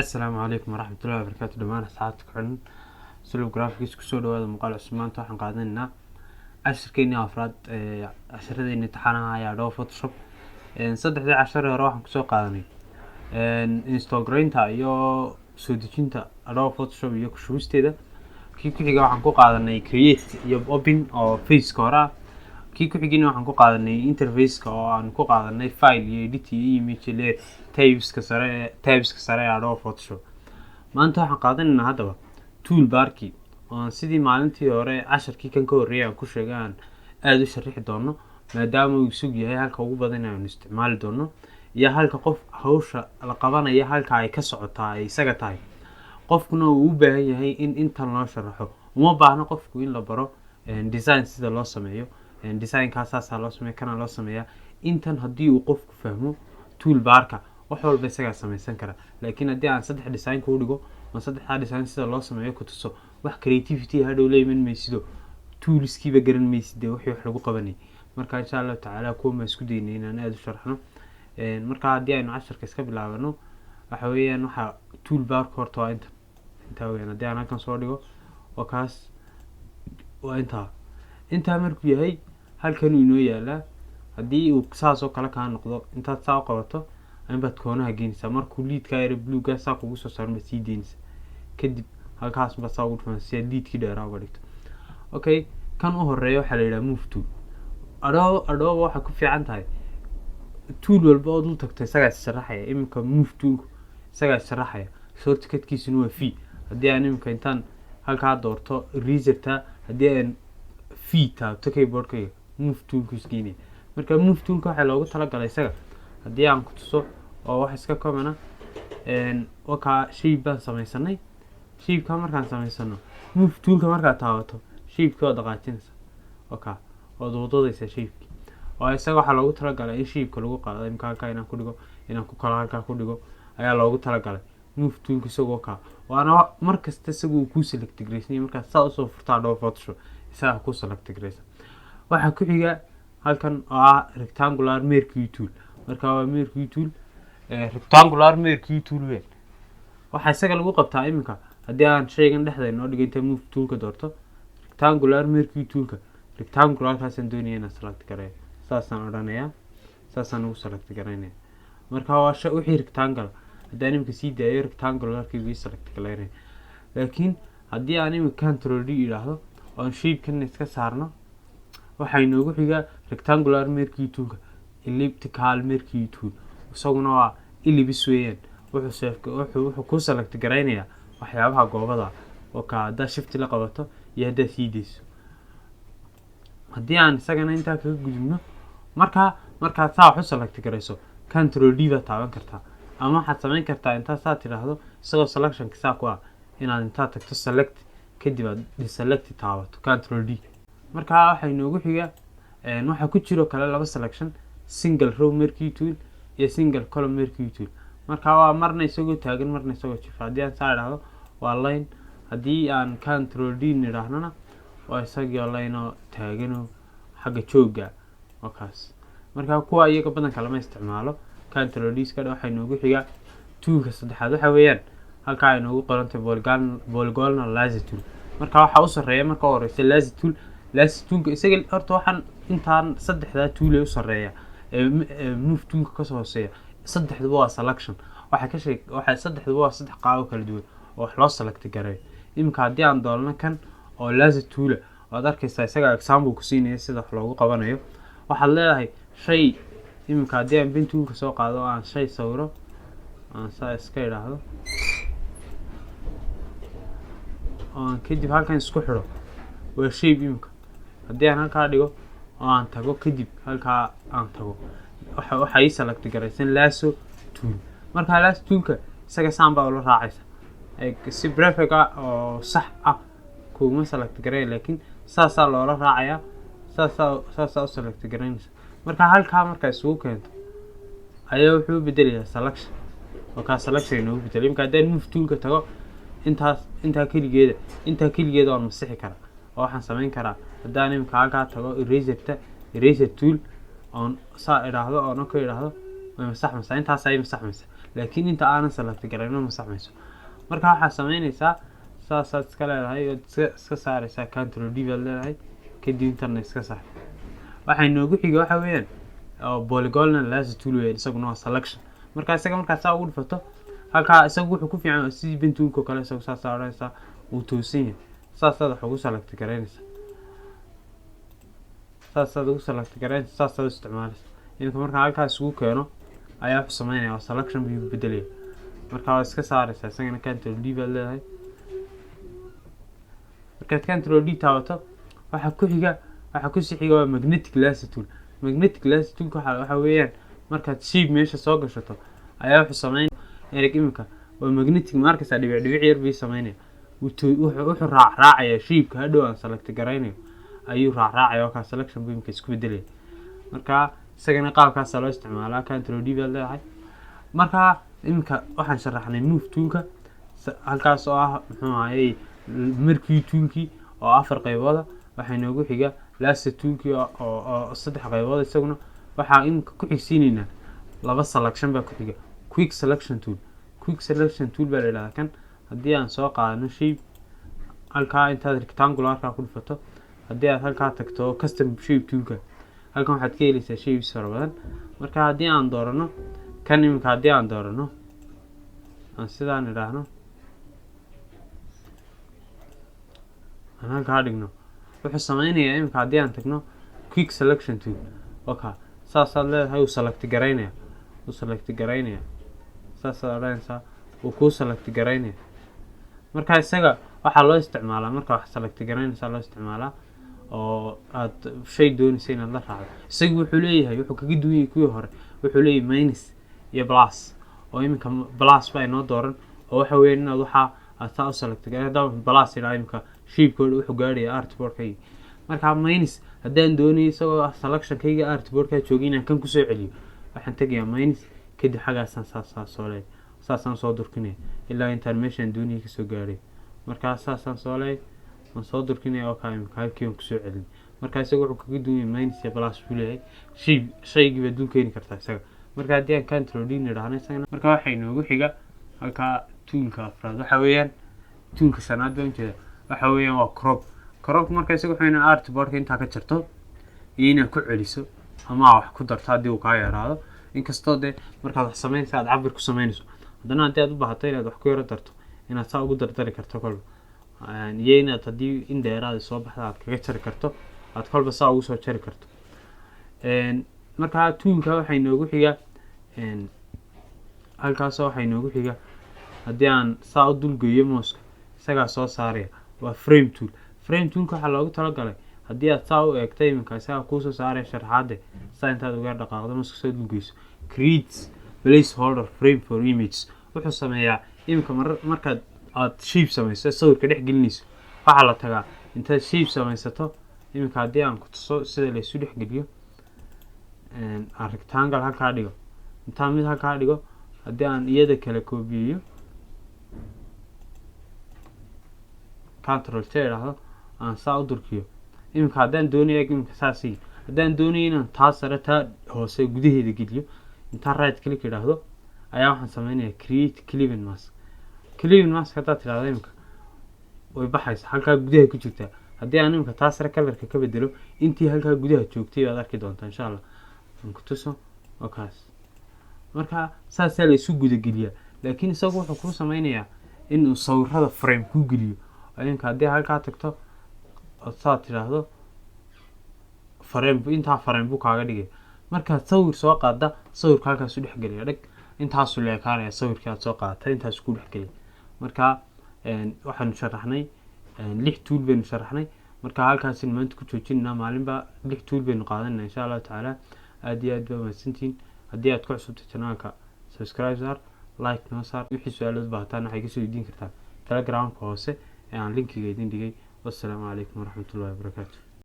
السلام عليكم ورحمة الله وبركاته. دمان أصحابك حن سلوك جرافيكس كسر هذا مقال عثمان توحن قاعدنا عشر كيني أفراد عشرة ذي نتحنا يا دو فوتوشوب صدق ذي عشرة راح كسر قاعدني انستغرام تا يو سوديشين تا دو فوتوشوب يو كشوست ده كي كحيجا waxaan ku qaadanay create iyo open oo face kora kii ku xigina waxaan ku qaadanay interface ka oo aan ku qaadanay file iyo edit iyo image le tabs ka sare Adobe Photoshop maanta waxaan qaadanaynaa hadaba toolbar-kii oo sidii maalintii hore casharkii kan ka horeeyay aan ku sheegaan aad u sharxi doono maadaama uu sug yahay halka ugu badan ee aan isticmaali doono iyo halka qof hawsha la qabanayo halka ay ka socotaa ay isaga tahay qofkuna uu u baahan yahay in intan loo sharaxo uma baahna qofku in la baro design sida loo sameeyo design ka asaasa loo sameeyo kana loo sameeyaa intan hadii uu qofku fahmo toolbar-ka wax walba isaga sameeysan kara laakiin hadii aan saddex design ku dhigo oo saddexda design sida loo sameeyo ku tuso wax creativity hadhow leeyahay maysido toolskiiba garan maysido wixii wax lagu qabanay marka insha Allah taala kuma isku daynay inaan aad u sharxno marka hadii aynu casharka iska bilaabano waxa weeyaan waxa toolbar-ka horta waa inta weeyaan hadii aan halkan soo dhigo oo kaas waa inta markuu yahay halkan inoo yaala hadii uu saas oo kala ka noqdo inta saa qabato anbaad koonaha geynaysaa markuu leadka yar blue-ga saa kugu soo saarmo sii deynaysaa kadib halkaas ba saa ugu dhufan si leadkii dheeraa uga dhigto okay kan u horeeyo waxa la yiraahdaa move tool Adobe waxa ku fiican tahay tool walba oo dul tagto isaga sharaxaya imika move tool isaga sharaxaya shortcut-kiisuna waa v hadii aan imika intaan halka doorto reset-ta hadii aan v taabto keyboard-ka move tool-kiis geeyay marka move tool-ka waxa loogu tala galay isaga hadii aan ku tuso oo wax iska koobana waka shape baan sameeysanay shape-ka markaan sameeysano move tool-ka marka taabato shape-ka dhaqaajinaysa waka oo doodaysa shape-ki oo isaga waxa loogu tala galay in shape-ka lagu qaado imka inaan ku dhigo inaan ku kala halka ku dhigo ayaa loogu tala galay move tool-ka isagoo ka waana markasta isagu ku select gareysnay marka saa soo furta Adobe Photoshop isaga ku select gareysa waxa ku xiga halkan oo rectangular mercury tool marka waa mercury tool rectangular mercury tool weyn waxa isaga lagu qabtaa imika hadii aan shaygan dhexdeena oo dhigay move tool-ka doorto rectangular mercury tool-ka rectangular kaasaan doonayna select gareeyo saasaan odhanayaa saasaan ugu select gareynaa marka waa shay wixii rectangle hadii aan imika sii daayo rectangular-kii wii select gareynaa laakiin hadii aan imika control D yiraahdo oo shape-kan iska saarno waxa inoogu xiga rectangular mercury tool-ka elliptical mercury tool isaguna waa ellipse weeyaan wuxuu ku select gareynayaa waxyaabaha goobada oo ka hada shift la qabato iyo hada siidayso hadii aan isagana inta kaga gudubno marka saa wax select gareyso control D ba taaban kartaa ama waxaad sameyn kartaa inta saa tiraahdo isagoo selection ka saa ku ah inaad inta tagto select kadib aad deselect taabato control D marka waxa inoogu xiga waxa ku jiro kala laba selection single row mercury tool iyo single column mercury tool marka waa marna isagoo taagan marna isagoo jiif hadii aan saa idhaahdo waa line hadii aan control D nidaahnana waa isagoo line oo taagan oo xagga jooga wakaas marka kuwa iyaga badan kala ma isticmaalo control D iska waxa inoogu xiga tool-ka saddexaad waxa weeyaan halka ay inoogu qorantay polygonal lasso tool marka waxa u sareeya marka horeysa lasso tool-ka isaga horta waxaan intaan saddexda tool ee u sareeya move tool-ka ka soo hooseeya saddexduba waa selection waxa saddexduba waa saddex qaab kala duwan oo wax loo select gareeyo imika hadii aan doolno kan oo lasso tool oo arkaysa isaga example ku siinaya sida wax loogu qabanayo waxa leedahay shay imika hadii aan pen tool-ka soo qaado aan shay sawiro aan saa iska idhaahdo aan kadib halkan isku xiro waa shape imika hadii aan halka dhigo oo aan tago kadib halka aan tago waxa ay select gareysan lasso tool marka lasso tool-ka isaga saamba oo la raacaysa si perfect oo sax ah kuma select gareey laakiin saasa loo raacaya saasa u select gareynaysa marka halka marka isugu keento ayaa wuxuu bedelayaa selection oo ka selection inuu bedelo imka hadii move tool-ka tago inta kaligeeda oo masixi kara oo waxaan sameyn karaa hadaan imka halka tago eraser tool on saa idhaahdo oo ka idhaahdo way masaxmaysaa intaas ay masaxmaysaa laakiin inta aanan select garayno ma saxmayso. marka waxaa sameynaysaa saasaad iska leedahay oo iska saaraysaa control D baad leedahay kadib intana iska saar. waxay noogu xiga waxa weeyaan polygonal lasso tool weeyaan isaguna waa selection. marka isaga markaa saa ugu dhufato halkaa isagu wuxuu ku fiican sidii pentoolka kale isagu saa saaraysaa uu toosan yahay saasaad wax ugu select garaynaysaa saasaad ugu select garaynaysaa saasaad isticmaalaysaa. inka markaa halkaa isugu keeno ayaa wuxuu sameynaya selection buu bedelaya. marka waa iska saaraysaa isagana control D baad leedahay. markaad control D taabato waxa ku xiga waa magnetic lasso tool. magnetic lasso tool waxa weeyaan markaad shape meesha soo gashato ayaa wuxuu sameyn imika waa magnetic markasta dhibic yar bay sameynaya wuxuu raacaya shape-ka hadhow aan select garaynayo ayuu raacaya ka selection buu imika isku bedelaya. marka isagana qaabkaas loo isticmaalaa control D baad leedahay. marka imika waxaan sharaxnay move toolka halkaas oo ah muxuu ahaayay markii toolkii oo 4 qaybood waxay noogu xiga lasso toolkii oo 3 qaybood isaguna waxaa imika ku xigsiinayna laba selection baa ku xiga quick selection tool baa leedahay. kan haddii aan soo qaadano shape halkaa intaad rectangular ku dhufato haddii aad halkaa tagto custom shape toolka halkan waxaad ka helaysaa shapes fara badan. marka haddii aan doorano kan imika haddii aan doorano aan sidaan idhaahno aan halkaa dhigno wuxuu sameynayaa imika haddii aan tagno quick selection tool okay saasaad leedahay uu select garaynaya saasaad odhanaysaa uu kuu select garaynaya. marka isaga waxaa loo isticmaalaa marka wax select garaynaysaa loo isticmaalaa oo aad shay doonaysa inaad la raacdo. isagu wuxuu leeyahay wuxuu kaga duwan yahay kuwii hore wuxuu leeyahay minus iyo plus oo imika plus baa inoo dooran oo waxa weeyaan inaad waxaa aad saa u select garaydaa plus ilaa imika shape-kooda wuxuu gaadhaya artboard-kayga. marka minus haddaan doonayay isagoo selection-kayga artboard-ka joogay inaan kan kusoo celiyo waxaan tegayaa minus kadib xagaasaan saasaan soo durkinaya ilaa intaan meeshaan doonayay kasoo gaadhay. markaa saasaan soo leeyahay waan soo durkinaya oo kaa imika halkii aan kusoo celin. marka isaga wuxuu kaga duwan yahay minus iyo plus buu leeyahay shaygii baad dul keeni kartaa isaga. marka haddii aan control D nidhaahno isagana marka waxay noogu xiga halkaa toolka afraad waxa weeyaan toolka shanaad baan jeeda waxa weeyaan waa crop. marka isaga wuxuu inaan artboard-ka intaa ka jarto iyo inaad ku celiso ama wax ku darto haddii uu kaa yaraado. inkastoo dee markaad wax sameynaysa aad cabir ku sameynayso haddana haddii aad u baahato inaad wax ku yaro darto inaad saa ugu dardari karto kolba iyo inaad haddii in dheeraad soo baxda aad kaga jari karto aad kolba saa ugu soo jari karto. marka toolka waxay noogu xiga halkaas waxay noogu xiga haddii aan saa u dulgeeyo mouse isagaa soo saaraya waa frame toolka waxaa loogu talagalay haddii aad saa u eegtay iminka isagaa kuusoo saaraya sharaxaade saa intaad uga dhaqaaqdo mouse soo dulgeyso creates placeholder frame for images. wuxuu sameeyaa iminka markaad aad shape samayso sawirka dhex gelinayso waxaa la tagaa intaad shape samaysato iminka haddii aan ku tuso sida la isu dhex geliyo aan rectangle halkaa dhigo intaan mid halkaa dhigo haddii aan iyada kala koobiyeyo control T idhaahdo aan saa u durkiyo iminka haddaan doonayo iminka saasi haddaan doonayo inaan taa sare taa hoose gudaheeda geliyo intaan right click idhaahdo ayaa waxaan sameynayaa create clipping mask haddaad tidhahdo iminka way baxaysa halkaa gudaha ku jirtaa. haddii aan iminka taa sare colorka ka bedelo intii halkaa gudaha joogtay baad arki doontaa insha allah. aan ku tuso oo kaas marka saasaa la isu gudageliyaa laakiin isagu wuxuu kuu sameynayaa inuu sawirada frame kuu geliyo. iminka haddii halkaa tagto ood saa tidhaahdo intaa frame buu kaaga dhigaya. markaad sawir soo qaada sawirka halkaas u dhex gelaya dhag intaasu leekaanaya sawirkii aad soo qaadatay intaas ku dhex gelaya. marka waxaanu sharaxnay 6 tool baynu sharaxnay. marka halkaasina maanta ku joojinayna maalinba 6 tool baynu qaadanayna insha Allah taala. aad iyo aad baa mahadsantihiin. haddii aad ku cusubtay channelka subscribe saar like noo saar wixii su'aalood baahataan waxay ka soo weydiin kartaa telegramka hoose ee aan linkiga idin dhigay. wassalaamu calaykum waraxmatullaahi wabarakaatuh.